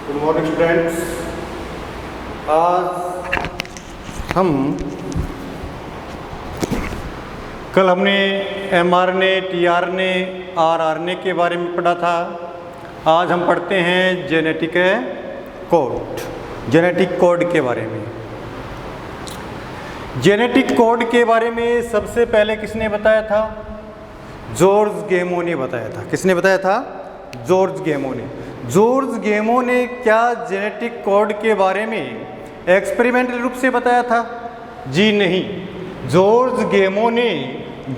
Good morning students. आज हम कल हमने mRNA, tRNA, rRNA के बारे में पढ़ा था। आज हम पढ़ते हैं जेनेटिक कोड के बारे में। जेनेटिक कोड के बारे में सबसे पहले किसने बताया था? जॉर्ज गेमो ने बताया था। किसने बताया था? जॉर्ज गेमो ने। जॉर्ज गेमो ने क्या जेनेटिक कोड के बारे में एक्सपेरिमेंटल रूप से बताया था? जी नहीं। जॉर्ज गेमो ने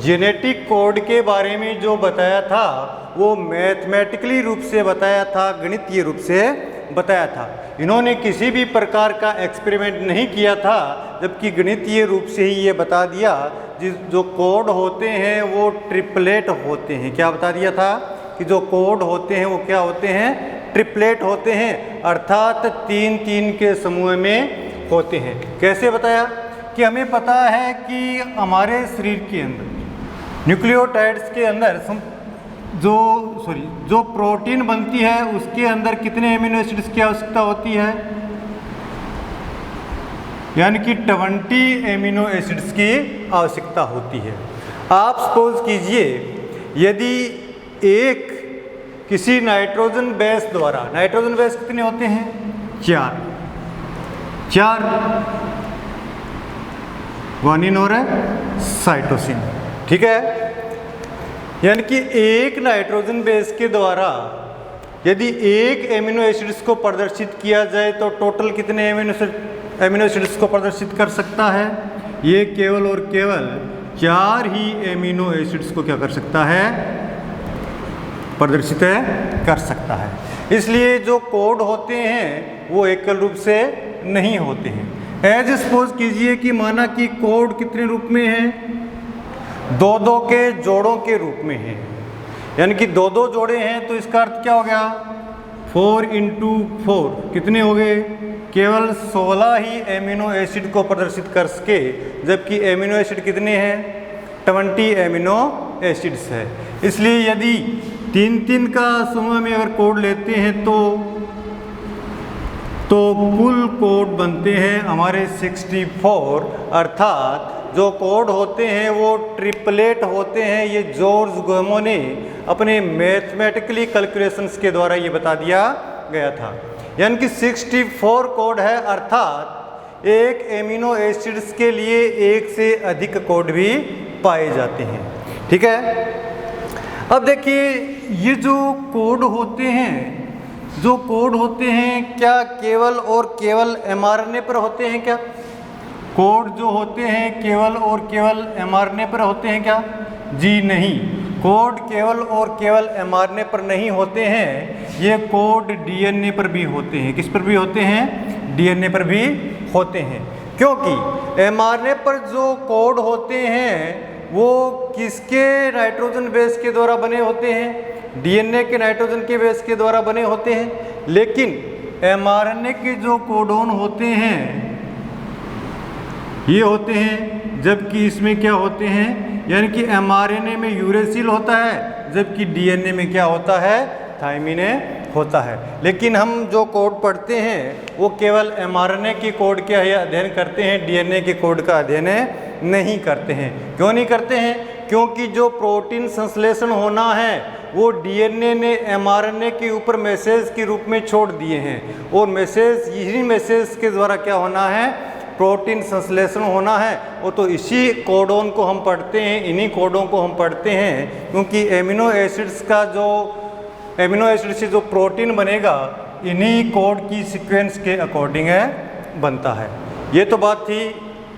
जेनेटिक कोड के बारे में जो बताया था वो मैथमेटिकली रूप से बताया था, गणितीय रूप से बताया था। इन्होंने किसी भी प्रकार का एक्सपेरिमेंट नहीं किया था, जबकि गणितीय रूप से ही ये बता दिया जो कोड होते हैं वो ट्रिपलेट होते हैं। क्या बता दिया था कि जो कोड होते हैं वो क्या होते हैं? ट्रिपलेट होते हैं, अर्थात 3-3 के समूह में होते हैं। कैसे बताया? कि हमें पता है कि हमारे शरीर के अंदर न्यूक्लियोटाइड्स के अंदर जो प्रोटीन बनती है उसके अंदर कितने एमिनो एसिड्स की आवश्यकता होती है? यानी कि 20 एमिनो एसिड्स की आवश्यकता होती है। आप सपोज कीजिए यदि एक किसी नाइट्रोजन बेस द्वारा, नाइट्रोजन बेस कितने होते हैं? 4 ग्वानिन और साइटोसिन। ठीक है, यानी कि एक नाइट्रोजन बेस के द्वारा यदि एक एमिनो एसिड्स को प्रदर्शित किया जाए तो टोटल कितने एमिनो एसिड्स को प्रदर्शित कर सकता है? ये केवल और केवल 4 ही एमिनो एसिड्स को क्या कर सकता है? प्रदर्शित कर सकता है। इसलिए जो कोड होते हैं वो एकल रूप से नहीं होते हैं। एज सपोज कीजिए कि माना कि कोड कितने रूप में है? 2-2 के जोड़ों के रूप में है। यानी कि 2-2 जोड़े हैं तो इसका अर्थ क्या हो गया? 4 × 4 कितने हो गए? केवल 16 ही एमिनो एसिड को प्रदर्शित कर सके, जबकि एमिनो एसिड कितने हैं? 20 एमिनो एसिड्स है। इसलिए यदि 3-3 का समूह में अगर कोड लेते हैं तो कुल कोड बनते हैं हमारे 64, अर्थात जो कोड होते हैं वो ट्रिपलेट होते हैं। ये जॉर्ज गेमो ने अपने मैथमेटिकली कैलकुलेशंस के द्वारा ये बता दिया गया था। यानी कि 64 कोड है, अर्थात एक एमिनो एसिड्स के लिए एक से अधिक कोड भी पाए जाते हैं। ठीक है, अब देखिए ये जो कोड होते हैं क्या केवल और केवल mRNA पर होते हैं क्या? कोड जो होते हैं केवल और केवल mRNA पर होते हैं क्या? जी नहीं। कोड केवल और केवल mRNA पर नहीं होते हैं, ये कोड DNA पर भी होते हैं। किस पर भी होते हैं? DNA पर भी होते हैं। क्योंकि mRNA पर जो कोड होते हैं वो किसके नाइट्रोजन बेस के द्वारा बने होते हैं? DNA के नाइट्रोजन के बेस के द्वारा बने होते हैं। लेकिन mRNA के जो कोडोन होते हैं ये होते हैं, जबकि इसमें क्या होते हैं? यानी कि mRNA में यूरेसिल होता है, जबकि DNA में क्या होता है? थायमिन होता है। लेकिन हम जो कोड पढ़ते हैं वो केवल mRNA के कोड का ही अध्ययन करते हैं, DNA के कोड का अध्ययन नहीं करते हैं। क्यों नहीं करते हैं? क्योंकि जो प्रोटीन संश्लेषण होना है वो DNA ने mRNA के ऊपर मैसेज के रूप में छोड़ दिए हैं, और यही मैसेज के द्वारा क्या होना है? प्रोटीन संश्लेषण होना है। वो तो इसी कोडोन को हम पढ़ते हैं, इन्हीं कोडों को हम पढ़ते हैं, क्योंकि एमिनो एसिड से जो प्रोटीन बनेगा इन्हीं कोड की सीक्वेंस के अकॉर्डिंग बनता है। ये तो बात थी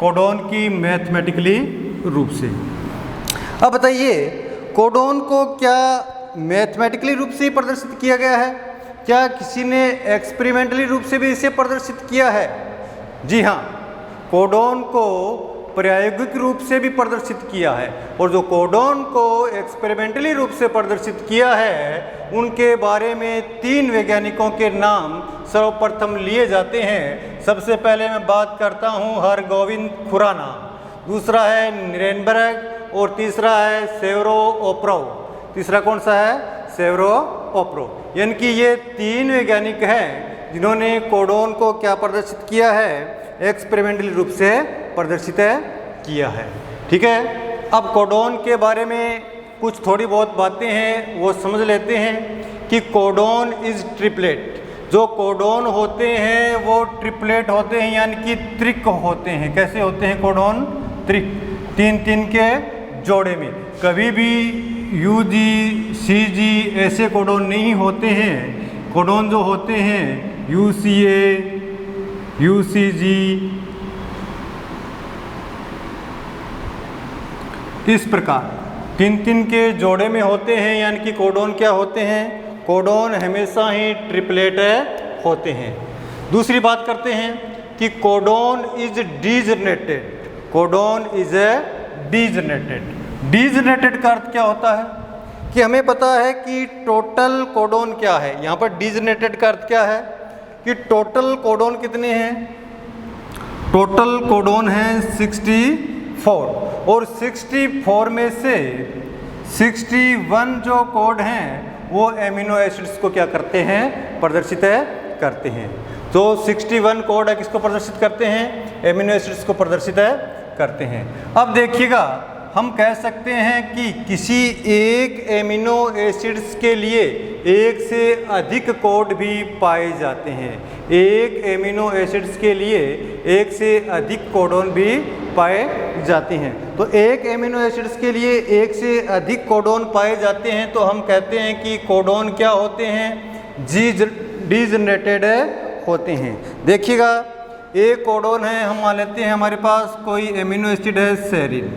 कोडोन की मैथमेटिकली रूप से। अब बताइए कोडोन को क्या मैथमेटिकली रूप से ही प्रदर्शित किया गया है? क्या किसी ने एक्सपेरिमेंटली रूप से भी इसे प्रदर्शित किया है? जी हाँ, कोडोन को प्रायोगिक रूप से भी प्रदर्शित किया है। और जो कोडोन को एक्सपेरिमेंटली रूप से प्रदर्शित किया है उनके बारे में 3 वैज्ञानिकों के नाम सर्वप्रथम लिए जाते हैं। सबसे पहले मैं बात करता हूँ हरगोविंद खुराना, दूसरा है निरेनबर्ग और तीसरा है सेवरोपोव। तीसरा कौन सा है? सेवरोपोव। यानी कि ये 3 वैज्ञानिक हैं जिन्होंने कोडोन को क्या प्रदर्शित किया है, एक्सपेरिमेंटली रूप से प्रदर्शित किया है। ठीक है, अब कोडोन के बारे में कुछ थोड़ी बहुत बातें हैं वो समझ लेते हैं कि कोडोन इज ट्रिपलेट। जो कोडोन होते हैं वो ट्रिपलेट होते हैं, यानी कि त्रिक होते हैं। कैसे होते हैं कोडोन? त्रिक, तीन तीन के जोड़े में। कभी भी यूजी सीजी ऐसे कोडोन नहीं होते हैं। कोडोन जो होते हैं यूसीए, यूसीजी, इस प्रकार तीन तीन के जोड़े में होते हैं, यानी कि कोडोन क्या होते हैं? कोडोन हमेशा ही ट्रिपलेट होते हैं। दूसरी बात करते हैं कि codon is degenerated. Codon is degenerated. Degenerated का अर्थ क्या होता है कि हमें पता है कि टोटल कोडोन क्या है। यहाँ पर डीजनरेटेड का अर्थ क्या है कि टोटल कोडोन कितने हैं? टोटल कोडोन हैं 64, और 64 में से 61 जो कोड हैं वो एमिनो एसिड्स को क्या करते हैं? प्रदर्शित करते हैं। तो 61 कोड है किसको प्रदर्शित करते हैं? एमिनो एसिड्स को प्रदर्शित करते हैं। अब देखिएगा, हम कह सकते हैं कि किसी एक एमिनो एसिड्स के लिए एक से अधिक कोड भी पाए जाते हैं। एक एमिनो एसिड्स के लिए एक से अधिक कोडोन भी पाए जाते हैं। तो एक एमिनो एसिड्स के लिए एक से अधिक कोडोन पाए जाते हैं, तो हम कहते हैं कि कोडोन क्या होते हैं? डीजनरेटेड होते हैं। देखिएगा, एक कोडोन है, हम मान लेते हैं हमारे पास कोई एमिनो एसिड है सेरिन।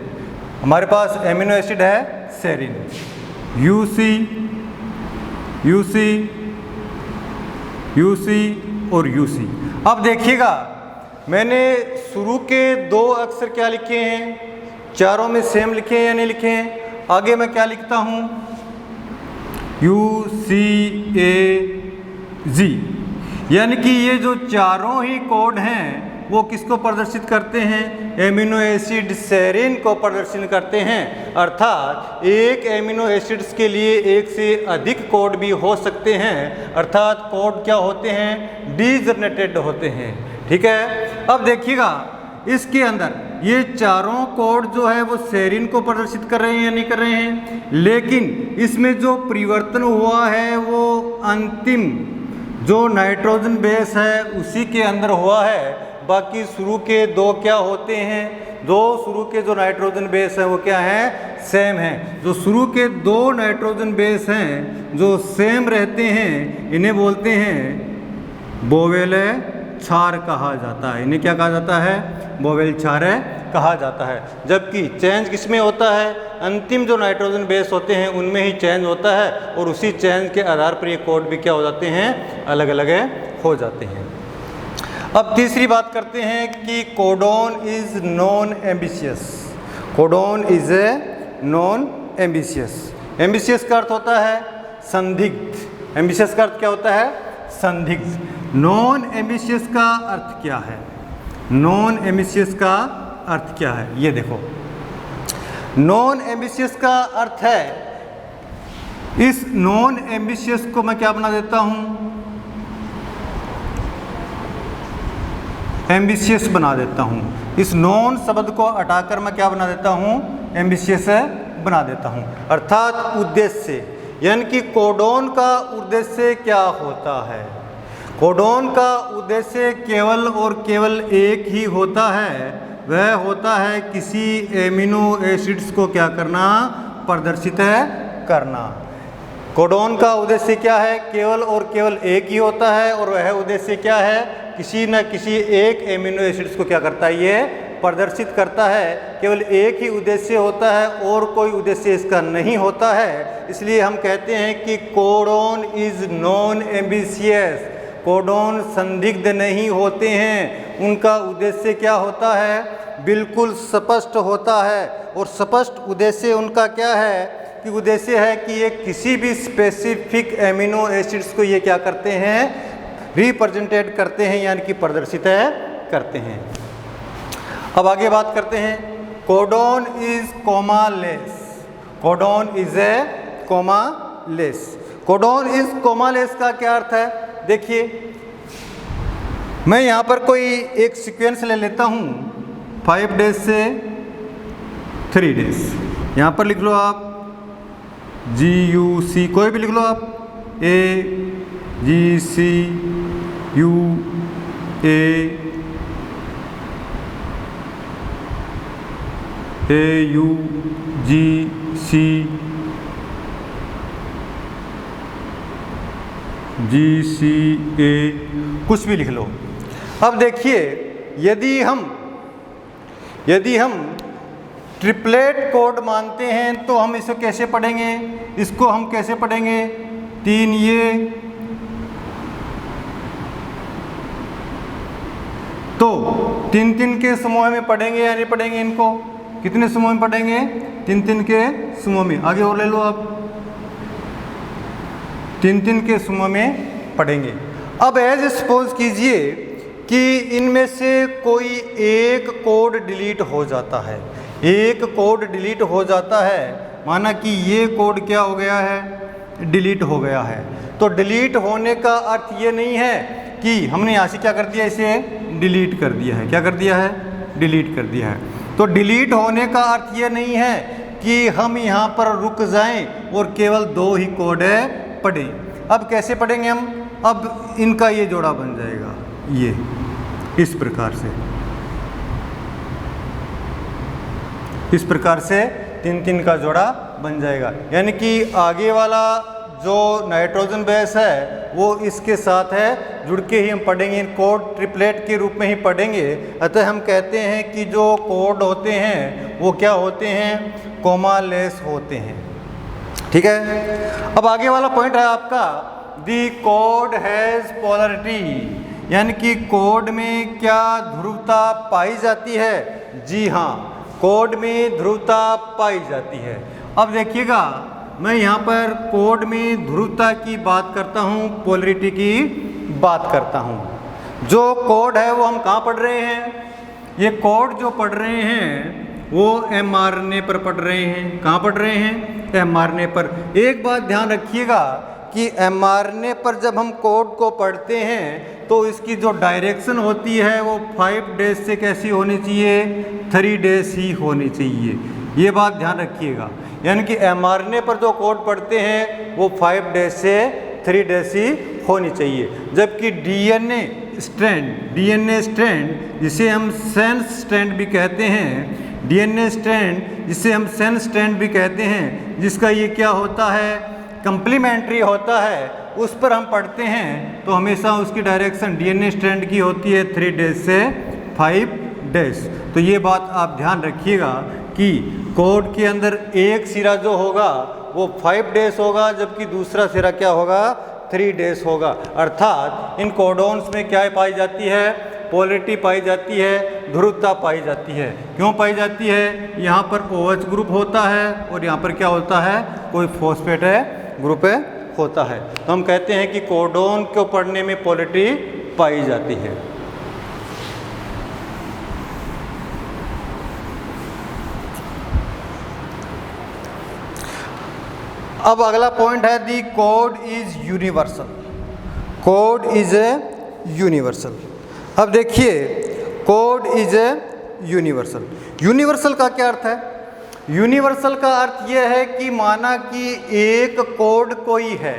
हमारे पास एमिनो एसिड है सेरिन, यूसी, यूसी, यूसी और यूसी। अब देखिएगा, मैंने शुरू के दो अक्षर क्या लिखे हैं? चारों में सेम लिखे हैं या नहीं लिखे हैं? आगे मैं क्या लिखता हूँ? यू सी ए जी, यानी कि ये जो चारों ही कोड हैं वो किसको प्रदर्शित करते हैं? एमिनो एसिड सेरिन को प्रदर्शित करते हैं। अर्थात एक एमिनो एसिड्स के लिए एक से अधिक कोड भी हो सकते हैं, अर्थात कोड क्या होते हैं? डीजनरेटेड होते हैं। ठीक है, अब देखिएगा, इसके अंदर ये चारों कोड जो है वो सेरिन को प्रदर्शित कर रहे हैं या नहीं कर रहे हैं? लेकिन इसमें जो परिवर्तन हुआ है वो अंतिम जो नाइट्रोजन बेस है उसी के अंदर हुआ है। बाकी शुरू के दो क्या होते हैं? दो शुरू के जो नाइट्रोजन बेस हैं वो क्या हैं? सेम हैं। जो शुरू के दो नाइट्रोजन बेस हैं जो सेम रहते हैं, इन्हें बोलते हैं बोवेल क्षार कहा जाता है। इन्हें क्या कहा जाता है? बोवेल क्षार कहा जाता है। जबकि चेंज किसमें होता है? अंतिम जो नाइट्रोजन बेस होते हैं उनमें ही चेंज होता है, और उसी चेंज के आधार पर ये कोड भी क्या हो जाते हैं? अलग अलग हो जाते हैं। अब तीसरी बात करते हैं कि codon is non ambitious. Codon is a non ambitious. Ambitious का अर्थ होता है संदिग्ध। एम्बिशियस का अर्थ क्या होता है? संदिग्ध। नॉन एम्बिशियस का अर्थ क्या है? नॉन एम्बिशियस का अर्थ क्या है? ये देखो, नॉन एम्बिशियस का अर्थ है, इस नॉन एम्बिशियस को मैं क्या बना देता हूं? एम्बिशियस बना देता हूं। इस नॉन शब्द को हटाकर मैं क्या बना देता हूं? एम्बिशियस बना देता हूं। अर्थात उद्देश्य, यानी कि कोडोन का उद्देश्य क्या होता है? कोडोन का उद्देश्य केवल और केवल एक ही होता है, वह होता है किसी एमिनो एसिड्स को क्या करना? प्रदर्शित करना। कोडोन का उद्देश्य क्या है? केवल और केवल एक ही होता है, और वह उद्देश्य क्या है? किसी न किसी एक एमिनो एसिड्स को क्या करता है? ये प्रदर्शित करता है। केवल एक ही उद्देश्य होता है और कोई उद्देश्य इसका नहीं होता है। इसलिए हम कहते हैं कि codon is non ambitious. Codon संदिग्ध नहीं होते हैं, उनका उद्देश्य क्या होता है? बिल्कुल स्पष्ट होता है। और स्पष्ट उद्देश्य उनका क्या है? कि उद्देश्य है कि ये किसी भी स्पेसिफिक एमिनो एसिड्स को ये क्या करते हैं? रिप्रेजेंटेट करते हैं, यानी कि प्रदर्शित करते हैं। अब आगे बात करते हैं, codon is commaless. Codon is a commaless. Codon is commaless का क्या अर्थ है? देखिए, मैं यहाँ पर कोई एक सीक्वेंस ले लेता हूँ 5 डेज से 3 डेज। यहाँ पर लिख लो आप GUC, कोई भी लिख लो आप, GCA कुछ भी लिख लो। अब देखिए, यदि हम ट्रिपलेट कोड मानते हैं तो हम इसे कैसे पढ़ेंगे, इसको हम कैसे पढ़ेंगे, 3 ये तो 3 के समूह में पढ़ेंगे या नहीं पढ़ेंगे, इनको कितने समूह में पढ़ेंगे, 3 के समूह में। आगे और ले लो आप, 3 के समूह में पढ़ेंगे। अब एज सपोज कीजिए कि इनमें से कोई एक कोड डिलीट हो जाता है, एक कोड डिलीट हो जाता है, माना कि ये कोड क्या हो गया है, डिलीट हो गया है। तो डिलीट होने का अर्थ ये नहीं है कि हमने यहाँ से क्या कर दिया, इसे डिलीट कर दिया है। क्या कर दिया है, डिलीट कर दिया है। तो डिलीट होने का अर्थ ये नहीं है कि हम यहाँ पर रुक जाएं और केवल 2 ही कोड पढ़ें। अब कैसे पढ़ेंगे हम, अब इनका ये जोड़ा बन जाएगा, ये इस प्रकार से, इस प्रकार से 3 का जोड़ा बन जाएगा। यानी कि आगे वाला जो नाइट्रोजन बेस है वो इसके साथ है, जुड़ के ही हम पढ़ेंगे, इन कोड ट्रिपलेट के रूप में ही पढ़ेंगे। अतः हम कहते हैं कि जो कोड होते हैं वो क्या होते हैं, कोमा लेस होते हैं। ठीक है। अब आगे वाला पॉइंट है आपका, दी कोड हैज़ पोलैरिटी, यानी कि कोड में क्या ध्रुवता पाई जाती है। जी हाँ, कोड में ध्रुवता पाई जाती है। अब देखिएगा, मैं यहाँ पर कोड में ध्रुवता की बात करता हूँ, पोलैरिटी की बात करता हूँ। जो कोड है वो हम कहाँ पढ़ रहे हैं, ये कोड जो पढ़ रहे हैं वो mRNA पर पढ़ रहे हैं। कहाँ पढ़ रहे हैं, mRNA पर। एक बात ध्यान रखिएगा कि mRNA पर जब हम कोड को पढ़ते हैं तो इसकी जो डायरेक्शन होती है वो 5 डेज से कैसी होनी चाहिए, 3 डेज ही होनी चाहिए। ये बात ध्यान रखिएगा। यानी कि mRNA पर जो कोड पढ़ते हैं वो 5 डेज से 3 डेज ही होनी चाहिए। जबकि DNA स्ट्रैंड जिसे हम सेंस स्ट्रैंड भी कहते हैं, DNA स्ट्रैंड जिसे हम सेंस स्ट्रैंड भी कहते हैं, जिसका ये क्या होता है, कंप्लीमेंट्री होता है, उस पर हम पढ़ते हैं तो हमेशा उसकी डायरेक्शन DNA स्ट्रैंड की होती है 3 डेज से 5 डेज। तो ये बात आप ध्यान रखिएगा कि कोड के अंदर एक सिरा जो होगा वो 5 डेज होगा, जबकि दूसरा सिरा क्या होगा, 3 डेज होगा। अर्थात इन कोडोन्स में क्या पाई जाती है, पोलैरिटी पाई जाती है, ध्रुवता पाई जाती है। क्यों पाई जाती है, यहाँ पर OH ग्रुप होता है और यहाँ पर क्या होता है, कोई फॉस्फेट ग्रुप होता है। तो हम कहते हैं कि कोडोन को पढ़ने में पोलैरिटी पाई जाती है। अब अगला पॉइंट है, दी code is universal. Code is a universal. अब देखिए, code is a universal. Universal का क्या अर्थ है, यूनिवर्सल का अर्थ यह है कि माना कि एक कोड कोई है,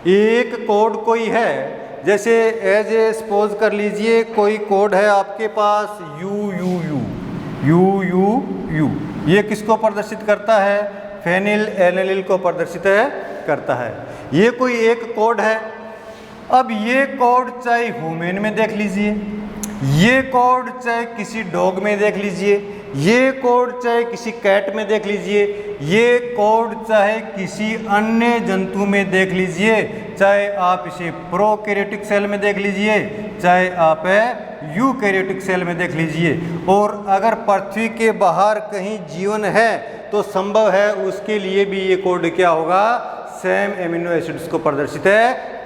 एक कोड कोई है। जैसे एज ए सपोज कर लीजिए कोई कोड है आपके पास UUU। ये किसको प्रदर्शित करता है, फेनिल एल्निल को प्रदर्शित करता है। ये कोई एक कोड है। अब ये कोड चाहे ह्यूमन में देख लीजिए, ये कोड चाहे किसी डॉग में देख लीजिए, ये कोड चाहे किसी कैट में देख लीजिए, ये कोड चाहे किसी अन्य जंतु में देख लीजिए, चाहे आप इसे प्रोकैरियोटिक सेल में देख लीजिए, चाहे आप यूकैरियोटिक सेल में देख लीजिए। और अगर पृथ्वी के बाहर कहीं जीवन है तो संभव है उसके लिए भी ये कोड क्या होगा, सेम एमिनो एसिड्स को प्रदर्शित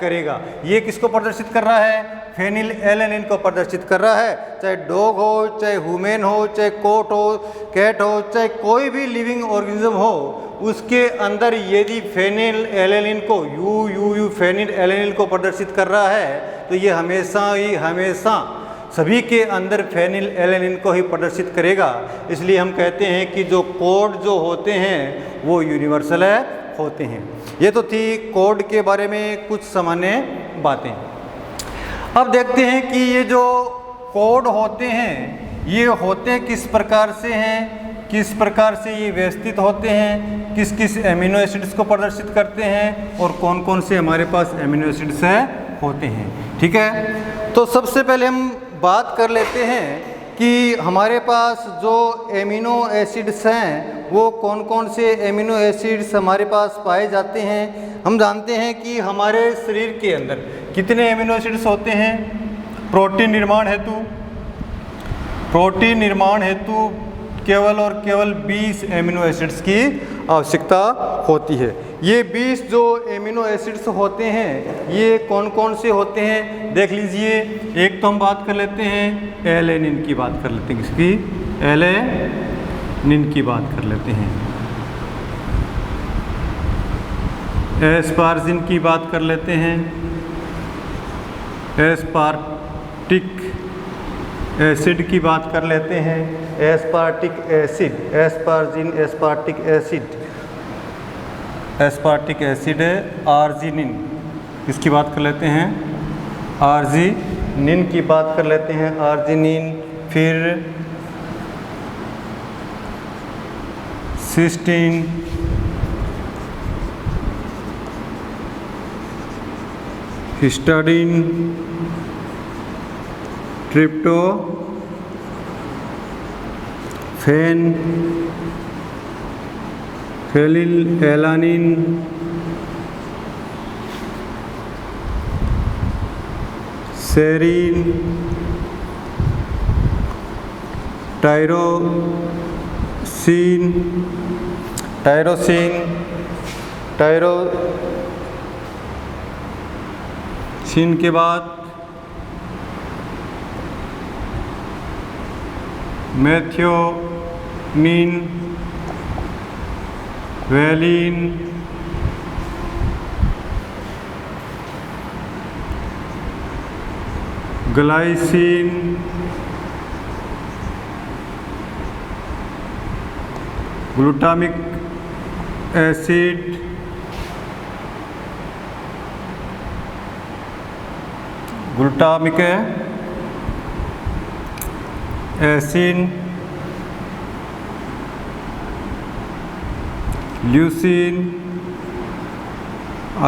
करेगा। ये किसको प्रदर्शित कर रहा है, फेनिल एलेनिन को प्रदर्शित कर रहा है। चाहे डॉग हो, चाहे ह्यूमन हो, चाहे कोट हो, कैट हो, चाहे कोई भी लिविंग ऑर्गेनिज्म हो, उसके अंदर यदि फेनिल एलेनिन को यू फेनिल एलेनिन को प्रदर्शित कर रहा है तो ये हमेशा सभी के अंदर फेनिल एलेनिन को ही प्रदर्शित करेगा। इसलिए हम कहते हैं कि जो कोड जो होते हैं वो यूनिवर्सल होते हैं। ये तो थी कोड के बारे में कुछ सामान्य बातें। अब देखते हैं कि ये जो कोड होते हैं ये होते किस प्रकार से हैं, किस प्रकार से ये व्यवस्थित होते हैं, किस किस एमिनो एसिड्स को प्रदर्शित करते हैं और कौन कौन से हमारे पास एमिनो एसिड्स होते हैं। ठीक है, तो सबसे पहले हम बात कर लेते हैं कि हमारे पास जो एमिनो एसिड्स हैं वो कौन कौन से एमिनो एसिड्स हमारे पास पाए जाते हैं। हम जानते हैं कि हमारे शरीर के अंदर कितने एमिनो एसिड्स होते हैं। प्रोटीन निर्माण हेतु केवल और केवल 20 एमिनो एसिड्स की आवश्यकता होती है। ये 20 जो एमिनो एसिड्स होते हैं ये कौन कौन से होते हैं देख लीजिए। एक तो हम बात कर लेते हैं एलेनिन की बात कर लेते हैं, किसकी, एलेनिन की बात कर लेते हैं। एस्पार्जिन की बात कर लेते हैं, एस्पार्टिक एसिड की बात कर लेते हैं, aspartic acid, asparagine, aspartic acid, aspartic acid है, आर्जिनिन इसकी बात कर लेते हैं, आर्जिनिन की बात कर लेते हैं, आर्जिनिन, फिर cysteine, histidine, tryptophan, phenyl alanine, serine, tyrosine के बाद methionine, valine, glycine, glutamic acid, एसिन, ल्यूसीन,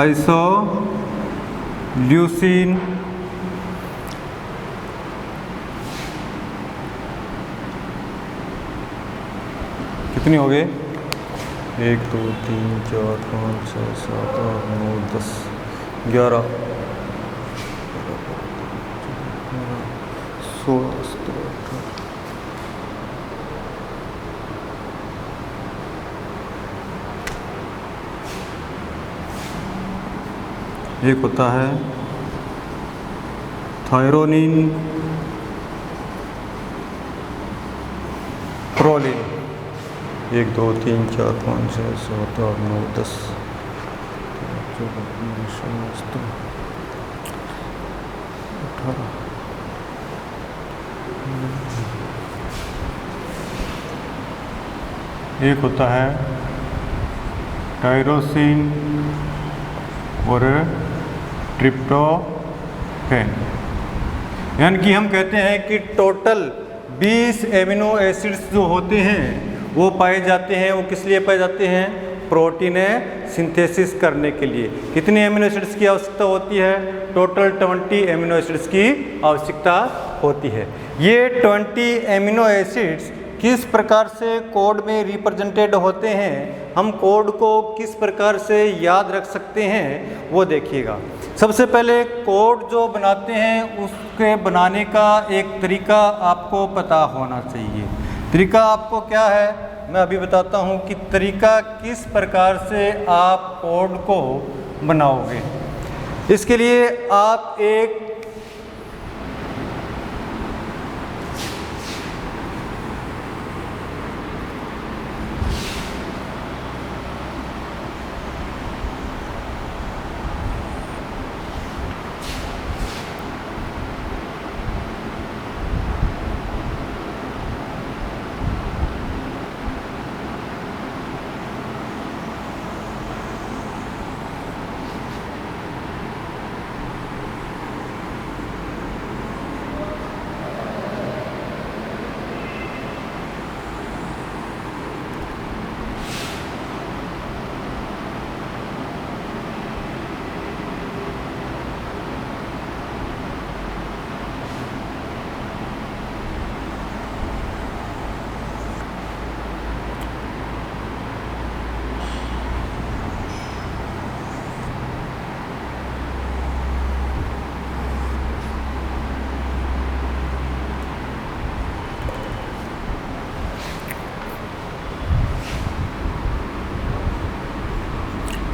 आइसोल्यूसीन, कितनी हो गए, 1 2 3 4 5 6 7 8 9 10 11 16 17 18। एक होता है थायरोनिन, प्रोलिन, 1 2 3 4 5 6 7 8 9 10 18। एक होता है टायरोसिन और ट्रिप्टोफैन। यानी कि हम कहते हैं कि टोटल 20 एमिनो एसिड्स जो होते हैं वो पाए जाते हैं। वो किस लिए पाए जाते हैं, प्रोटीन सिंथेसिस करने के लिए। कितने एमिनो एसिड्स की आवश्यकता होती है, टोटल 20 एमिनो एसिड्स की आवश्यकता होती है। ये 20 एमिनो एसिड्स किस प्रकार से कोड में रिप्रेजेंटेड होते हैं, हम कोड को किस प्रकार से याद रख सकते हैं वो देखिएगा। सबसे पहले कोड जो बनाते हैं उसके बनाने का एक तरीका आपको पता होना चाहिए। तरीका आपको क्या है मैं अभी बताता हूँ कि तरीका किस प्रकार से आप कोड को बनाओगे। इसके लिए आप एक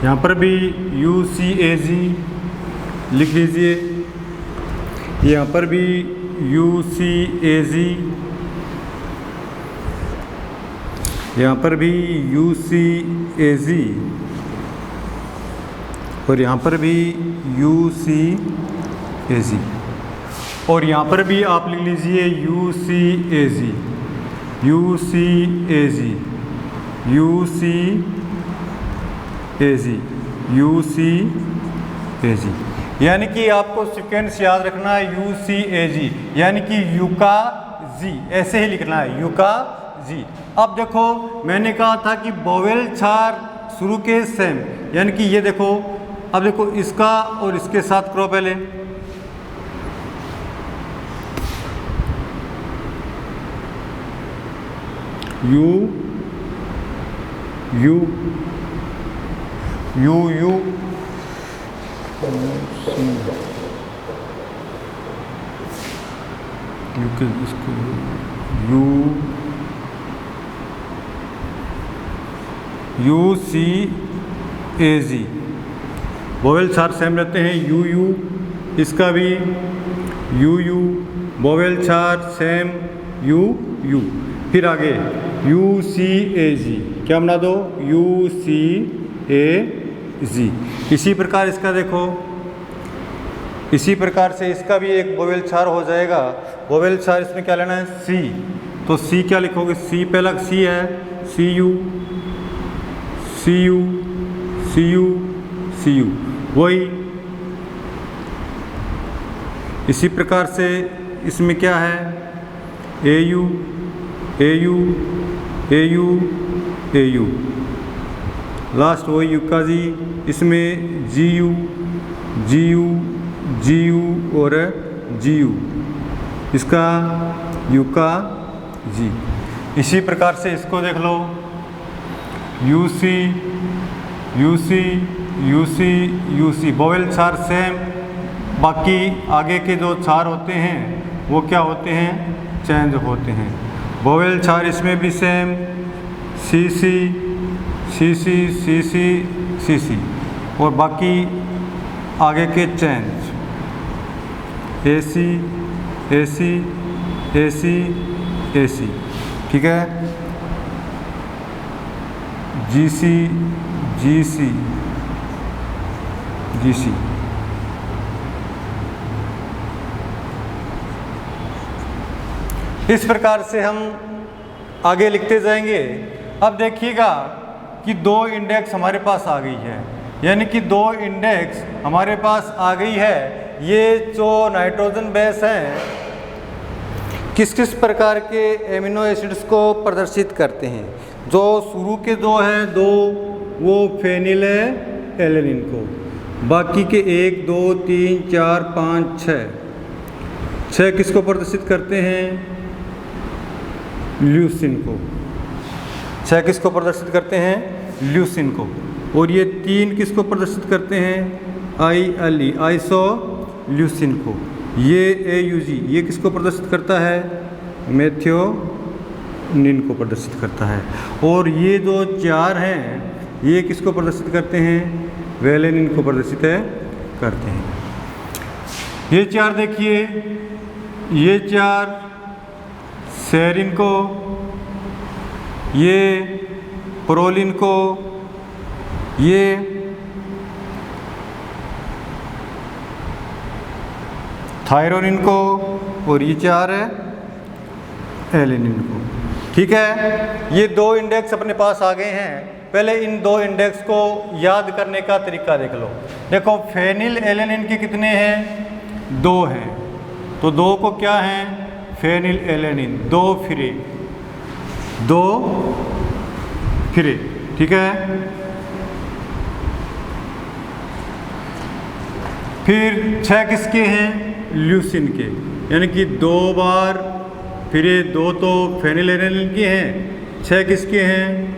यहाँ पर भी UCAG लिख लीजिए, यहाँ पर भी UCAG, यहाँ पर भी UCAG और यहाँ पर भी UCAG और यहाँ पर भी आप लिख लीजिए UCAG, UCAG, UCAG, UCAG। यानी कि आपको सीक्वेंस याद रखना है UCAG, यानी कि युका जी, ऐसे ही लिखना है युका जी। अब देखो मैंने कहा था कि वोवेल क्षार शुरू के सेम, यानी कि ये देखो, अब देखो इसका और इसके साथ करो पहले, यू यू यू यू इसको यू UCAG, वोवेल क्षार सेम रहते हैं। यू इसका भी यू वोवेल क्षार सेम यू। फिर आगे UCAG, क्या बना दो UCAG। इसी प्रकार इसका देखो, इसी प्रकार से इसका भी एक वोवेल क्षार हो जाएगा। वोवेल क्षार इसमें क्या लेना है C, तो C क्या लिखोगे, C पहला C है CU CU CU CU, वही। इसी प्रकार से इसमें क्या है AU AU AU AU, last वही युका जी। इसमें GU GU GU और GU, इसका युका जी। इसी प्रकार से इसको देख लो UC UC UC UC, vowel क्षार सेम, बाकी आगे के जो क्षार होते हैं वो क्या होते हैं, चेंज होते हैं। वोवेल क्षार इसमें भी same CC CC CC CC और बाकी आगे के change AC AC AC AC, ठीक है। GC GC GC। इस प्रकार से हम आगे लिखते जाएंगे। अब देखिएगा कि दो इंडेक्स हमारे पास आ गई है, यानी कि दो इंडेक्स हमारे पास आ गई है। ये जो नाइट्रोजन बेस हैं किस किस प्रकार के एमिनो एसिड्स को प्रदर्शित करते हैं। जो शुरू के दो हैं दो, वो फेनिल एलेनिन को, बाकी के 1 2 3 4 5 6 किसको प्रदर्शित करते हैं, ल्यूसिन को। 6 किसको प्रदर्शित करते हैं, ल्यूसिन को। और ये 3 किसको प्रदर्शित करते हैं, ILE आइसो ल्यूसिन को। ये AUG ये किसको प्रदर्शित करता है, मेथियोनिन को प्रदर्शित करता है। और ये जो 4 हैं ये किसको प्रदर्शित करते हैं, वेलेनिन को प्रदर्शित करते हैं। ये 4 देखिए, ये 4 सेरिन को, ये प्रोलिन को, ये थायरोनिन को, और ये 4 है एलेनिन को। ठीक है, ये 2 इंडेक्स अपने पास आ गए हैं। पहले इन 2 इंडेक्स को याद करने का तरीका देख लो। देखो फेनिल एलेनिन के कितने हैं, 2 हैं, तो 2 को क्या हैं, फेनिल एलेनिन 2 फिरे, 2 फिरे। ठीक है, फिर 6 किसके हैं, ल्यूसिन के, यानी कि 2 बार फिरे, 2 तो फेनिल एलेनिन के हैं, 6 किसके हैं,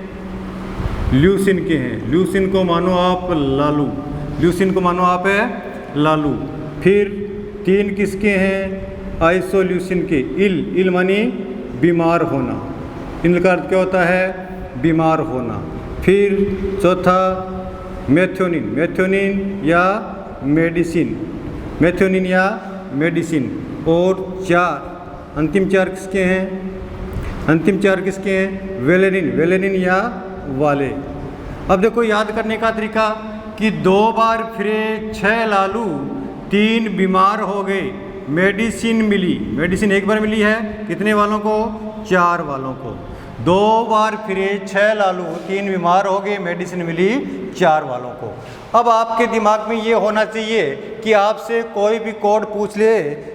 ल्यूसिन के हैं। ल्यूसिन को मानो आप लालू, ल्यूसिन को मानो आप है लालू। फिर 3 किसके हैं, आइसोल्यूसिन के, इल मानी बीमार होना, इल का अर्थ क्या होता है, बीमार होना। फिर चौथा मेथियोनिन, मेथियोनिन या मेडिसिन, मेथियोनिन या मेडिसिन। और 4 अंतिम 4 किसके हैं? अंतिम 4 किसके हैं? वेलेनिन, वेलेनिन या वाले। अब देखो याद करने का तरीका कि 2 बार फिरे 6 लालू, 3 बीमार हो गए, मेडिसिन मिली। मेडिसिन एक बार मिली है, कितने वालों को? 4 वालों को। 2 बार फिरे 6 लालू, 3 बीमार हो गए, मेडिसिन मिली 4 वालों को। अब आपके दिमाग में ये होना चाहिए कि आपसे कोई भी कोड पूछ ले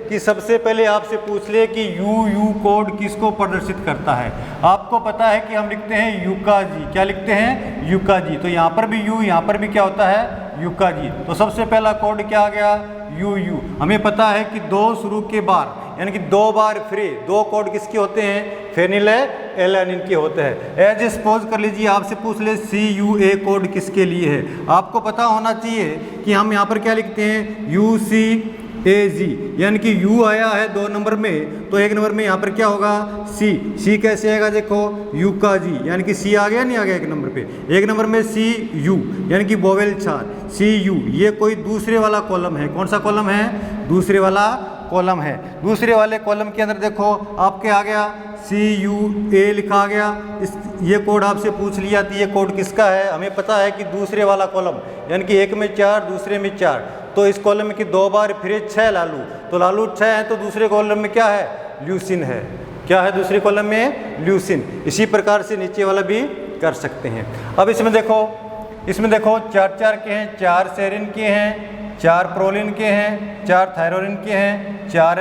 कि सबसे पहले आपसे पूछ ले कि यू कोड किसको प्रदर्शित करता है। आपको पता है कि हम लिखते हैं यूकाजी। क्या लिखते हैं? यूकाजी। तो यहाँ पर भी यू, यहाँ पर भी क्या होता है? यूकाजी। तो सबसे पहला कोड क्या आ गया? यू। हमें पता है कि 2 शुरू के बार यानी कि 2 बार फिरे 2 कोड किसके होते हैं? फेनिलएलैनिन के होते हैं। एज सपोज कर लीजिए आपसे पूछ ले CUA कोड किसके लिए है। आपको पता होना चाहिए कि हम यहाँ पर क्या लिखते हैं? UCAG, यानी कि U आया है 2 नंबर में, तो 1 नंबर में यहाँ पर क्या होगा? C कैसे आएगा? देखो यूकाजी, यानी कि C आ गया, नहीं आ गया 1 नंबर पे? 1 नंबर में CU यानी कि बोवेल 4, CU। ये कोई दूसरे वाला कॉलम है। कौन सा कॉलम है? दूसरे वाला कॉलम है। दूसरे वाले कॉलम के अंदर देखो आपके आ गया CUA लिखा आ गया। ये कोड आपसे पूछ लिया तो ये कोड किसका है? हमें पता है कि दूसरे वाला कॉलम, यानी कि एक में 4, दूसरे में 4, तो इस कॉलम में कि 2 बार फिरे 6 लालू, तो लालू 6 है, तो दूसरे कॉलम में क्या है? ल्यूसिन है। क्या है दूसरे कॉलम में? ल्यूसिन। इसी प्रकार से नीचे वाला भी कर सकते हैं। अब इसमें देखो 4 के हैं, 4 सेरिन के हैं, 4 प्रोलिन के हैं, 4 थायरोनिन के हैं, 4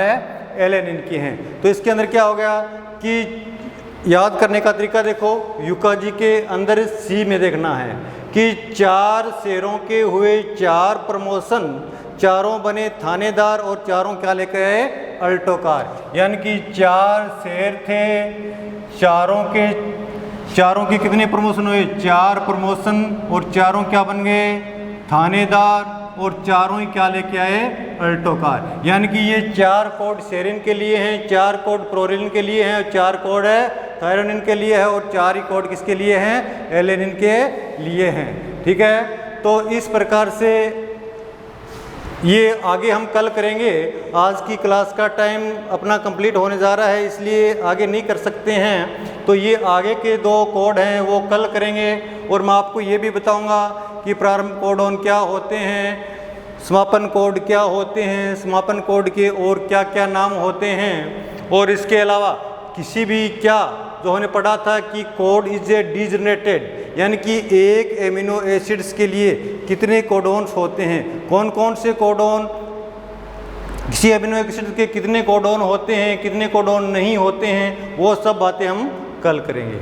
एलेनिन के हैं। तो इसके अंदर क्या हो गया कि याद करने का तरीका देखो, यूकाजी के अंदर सी में देखना है कि 4 शेरों के हुए 4 प्रमोशन, चारों बने थानेदार और चारों क्या लेकर आए? अल्टोकार। यानी कि 4 शेर थे, चारों के कितने प्रमोशन हुए? 4 प्रमोशन, और चारों क्या बन गए? थानेदार, और चारों ही क्या लेके आए? अल्टोकार। यानी कि ये 4 कोड सेरिन के लिए हैं, 4 कोड प्रोलिन के लिए हैं, 4 कोड है थायरोनिन के लिए है, और 4 ही कोड किसके लिए हैं? एलेनिन के लिए हैं। ठीक है, तो इस प्रकार से ये आगे हम कल करेंगे। आज की क्लास का टाइम अपना कंप्लीट होने जा रहा है, इसलिए आगे नहीं कर सकते हैं। तो ये आगे के 2 कोड हैं वो कल करेंगे। और मैं आपको ये भी बताऊंगा कि प्रारंभ कोडोन क्या होते हैं, समापन कोड क्या होते हैं, समापन कोड के और क्या क्या नाम होते हैं। और इसके अलावा किसी भी क्या जो हमने पढ़ा था कि कोड इज ए डिजनरेटेड, यानी कि एक एमिनो एसिड्स के लिए कितने कोडोन्स होते हैं, कौन कौन से कोडोन, किसी एमिनो एसिड के कितने कोडोन होते हैं, कितने कोडोन नहीं होते हैं, वो सब बातें हम कल करेंगे।